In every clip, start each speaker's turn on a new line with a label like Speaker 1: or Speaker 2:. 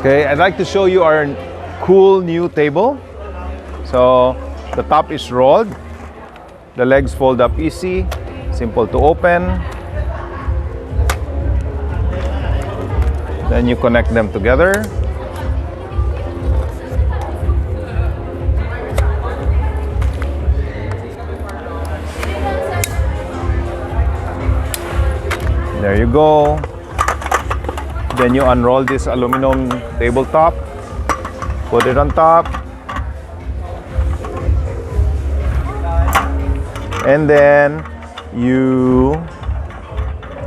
Speaker 1: Okay, I'd like to show you our cool new table. So the top is rolled, the legs fold up easy, simple to open. Then you connect them together. There you go. Then you unroll this aluminum tabletop, put it on top, and then you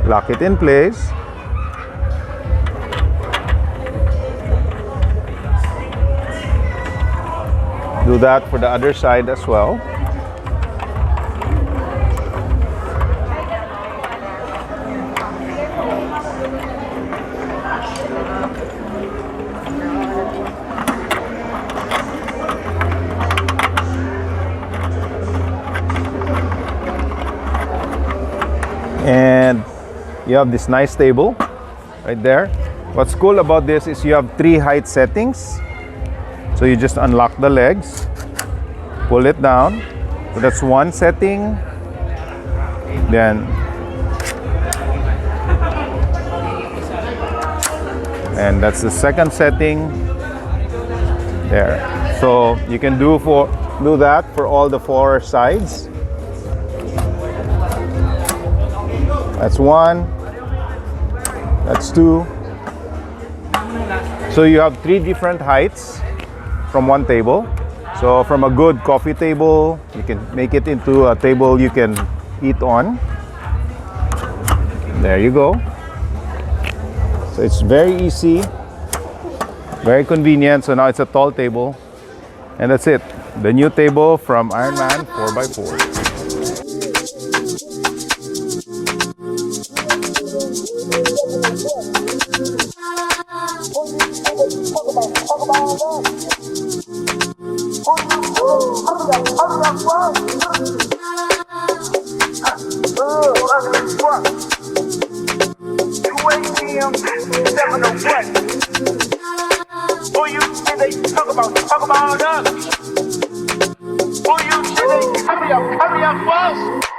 Speaker 1: lock it in place. Do that for the other side as well. And you have this nice table right there. What's cool about this is you have 3 height settings. So you just unlock the legs, pull it down. So that's one setting. Then and that's the second setting. There. So you can do that for all the 4 sides. That's 1. That's 2. So you have 3 different heights from one table. So from a good coffee table, you can make it into a table you can eat on. There you go. So it's very easy, very convenient. So now it's a tall table. And that's it. The new table from Ironman 4x4.
Speaker 2: Who you say they talk about us? Who you say they hurry up, boss?